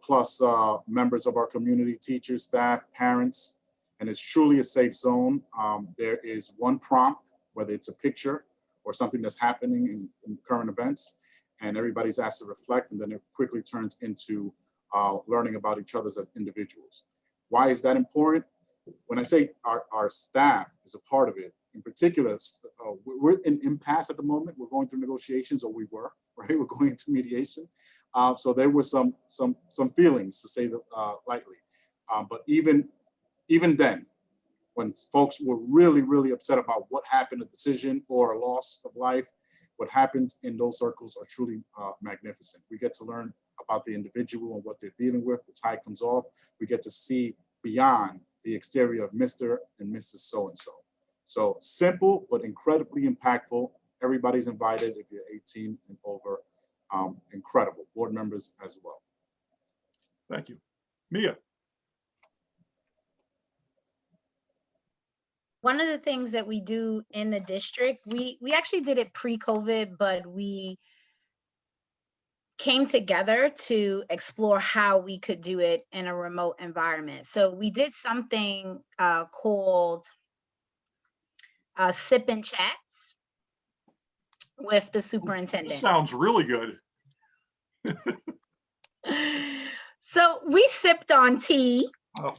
plus members of our community, teachers, staff, parents, and it's truly a safe zone. There is one prompt, whether it's a picture or something that's happening in current events, and everybody's asked to reflect, and then it quickly turns into learning about each other as individuals. Why is that important? When I say our staff is a part of it, in particular, we're in impasse at the moment. We're going through negotiations, or we were, right? We're going into mediation. So there were some feelings, to say the lightly. But even then, when folks were really, really upset about what happened, a decision or a loss of life, what happens in those circles are truly magnificent. We get to learn about the individual and what they're dealing with. The tie comes off. We get to see beyond the exterior of Mr. and Mrs. So-and-so. So simple, but incredibly impactful. Everybody's invited if you're 18 and over. Incredible. Board members as well. Thank you. Mia. One of the things that we do in the district, we actually did it pre-COVID, but we came together to explore how we could do it in a remote environment. So we did something called sip and chats with the superintendent. That sounds really good. So we sipped on tea. Oh.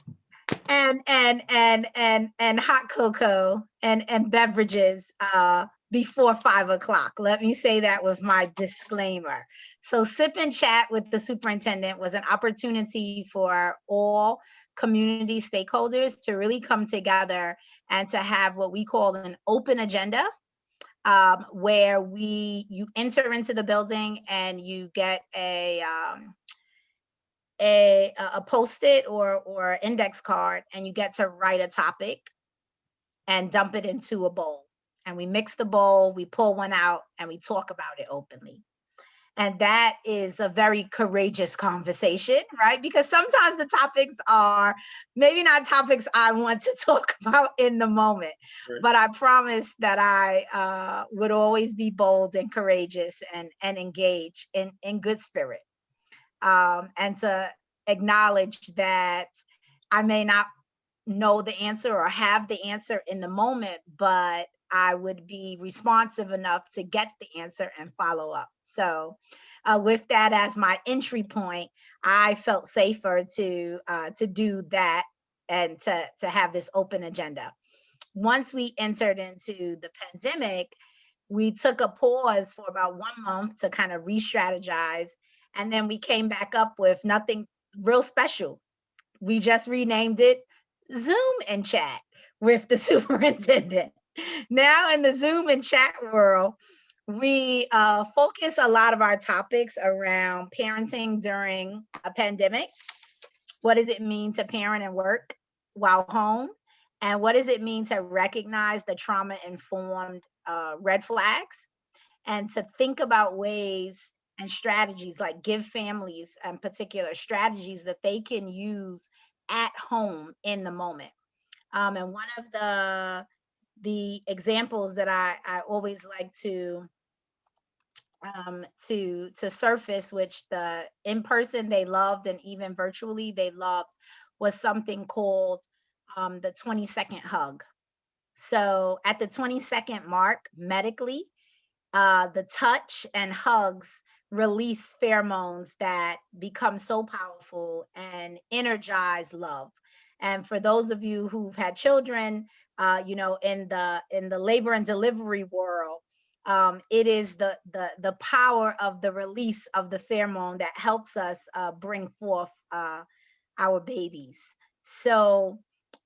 And hot cocoa and beverages before 5 o'clock. Let me say that with my disclaimer. So sip and chat with the superintendent was an opportunity for all community stakeholders to really come together and to have what we call an open agenda, where you enter into the building and you get a Post-it or index card, and you get to write a topic and dump it into a bowl. And we mix the bowl, we pull one out, and we talk about it openly. And that is a very courageous conversation, right? Because sometimes the topics are maybe not topics I want to talk about in the moment, right. But I promise that I would always be bold and courageous and engage in good spirit. And to acknowledge that I may not know the answer or have the answer in the moment, but I would be responsive enough to get the answer and follow up. So with that as my entry point, I felt safer to do that and to have this open agenda. Once we entered into the pandemic, we took a pause for about 1 month to kind of re-strategize. And then we came back up with nothing real special. We just renamed it Zoom and Chat with the superintendent. Now in the Zoom and Chat world, we focus a lot of our topics around parenting during a pandemic. What does it mean to parent and work while home? And what does it mean to recognize the trauma-informed red flags and to think about ways and strategies, like give families in particular strategies that they can use at home in the moment. And one of the examples that I always like to surface, which the in person they loved and even virtually they loved, was something called the 20-second hug. So at the 20-second mark, medically, the touch and hugs release pheromones that become so powerful and energize love. And for those of you who've had children, you know, in the labor and delivery world, it is the power of the release of the pheromone that helps us bring forth our babies. So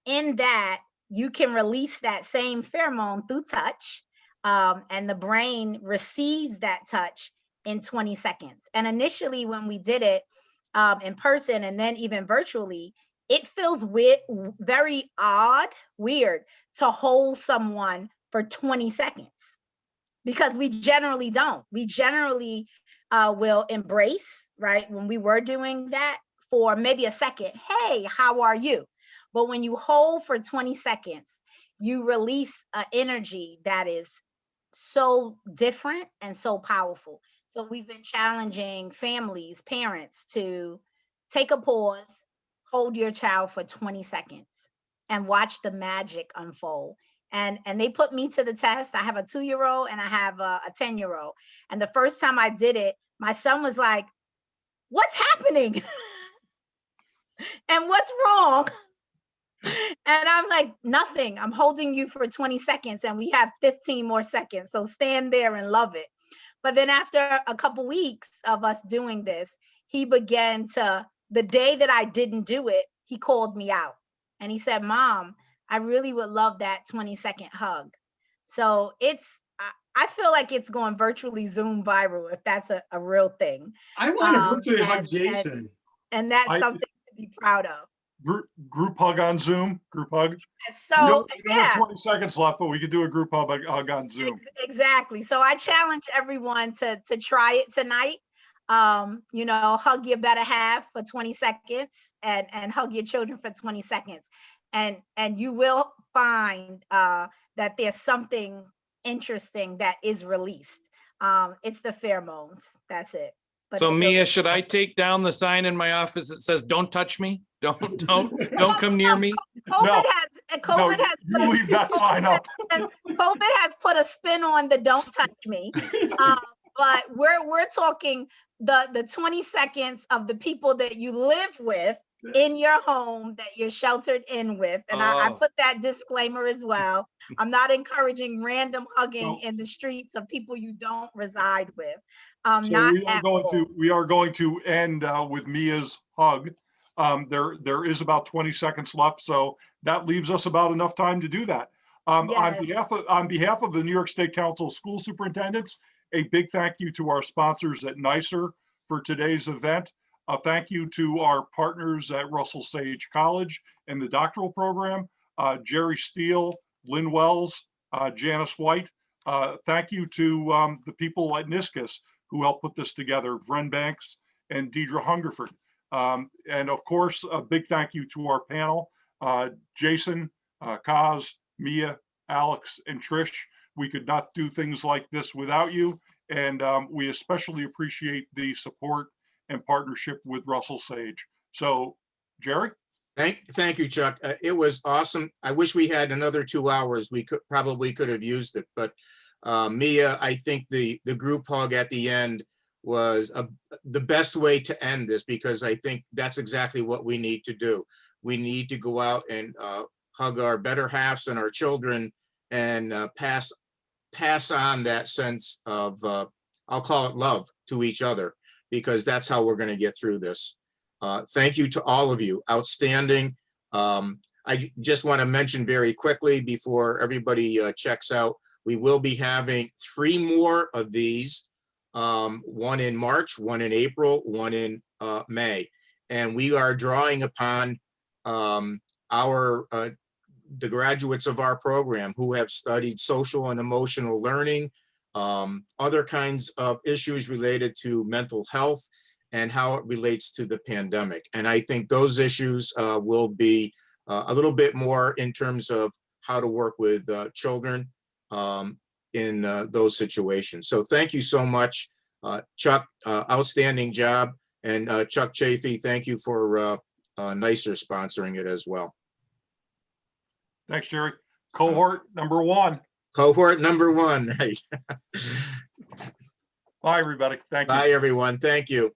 in that, you can release that same pheromone through touch, and the brain receives that touch in 20 seconds. And initially when we did it in person and then even virtually, it feels very weird to hold someone for 20 seconds because we generally don't. We generally will embrace, right? When we were doing that for maybe a second, hey, how are you? But when you hold for 20 seconds, you release an energy that is so different and so powerful. So we've been challenging families, parents to take a pause, hold your child for 20 seconds and watch the magic unfold. And they put me to the test. I have a 2-year-old and I have a 10-year-old. And the first time I did it, my son was like, what's happening? And what's wrong? And I'm like, nothing. I'm holding you for 20 seconds and we have 15 more seconds. So stand there and love it. But then after a couple weeks of us doing this, he began to, the day that I didn't do it, he called me out and he said, Mom, I really would love that 20-second hug. So I feel like it's going virtually Zoom viral if that's a real thing. I want to virtually hug Jason. And that's something to be proud of. Group hug on Zoom, group hug. So we don't have 20 seconds left, but we could do a group hug on Zoom. Exactly. So I challenge everyone to try it tonight. You know, hug your better half for 20 seconds and hug your children for 20 seconds. And you will find that there's something interesting that is released. It's the pheromones. That's it. But so Mia, should I take down the sign in my office that says "Don't touch me"? Don't come near me. COVID has you leave that sign up. COVID has put a spin on the "Don't touch me," but we're talking the 20 seconds of the people that you live with in your home that you're sheltered in with. And I put that disclaimer as well. I'm not encouraging random hugging in the streets of people you don't reside with. So we are going to end with Mia's hug. There is about 20 seconds left, so that leaves us about enough time to do that. Yes. On behalf of the New York State Council of School Superintendents, a big thank you to our sponsors at NYSER for today's event. A thank you to our partners at Russell Sage College and the doctoral program, Jerry Steele, Lynn Wells, Janice White. Thank you to the people at Niska who helped put this together, Vren Banks and Deidre Hungerford. And of course, a big thank you to our panel, Jason, Kaz, Mia, Alex, and Trish. We could not do things like this without you. And we especially appreciate the support and partnership with Russell Sage. So, Jerry? Thank you, Chuck. It was awesome. I wish we had another 2 hours. We probably could have used it, but Mia, I think the group hug at the end was the best way to end this, because I think that's exactly what we need to do. We need to go out and hug our better halves and our children and pass on that sense of, I'll call it love to each other, because that's how we're going to get through this. Thank you to all of you. Outstanding. I just want to mention very quickly before everybody checks out, we will be having 3 more of these, one in March, one in April, one in May. And we are drawing upon the graduates of our program who have studied social and emotional learning, other kinds of issues related to mental health and how it relates to the pandemic. And I think those issues will be a little bit more in terms of how to work with children in those situations. So thank you so much, Chuck, outstanding job. And Chuck Chafee, thank you for NYSER sponsoring it as well. Thanks, Jerry. Cohort number 1. Cohort number 1, right? Bye, everybody. Thank you. Bye, everyone. Thank you.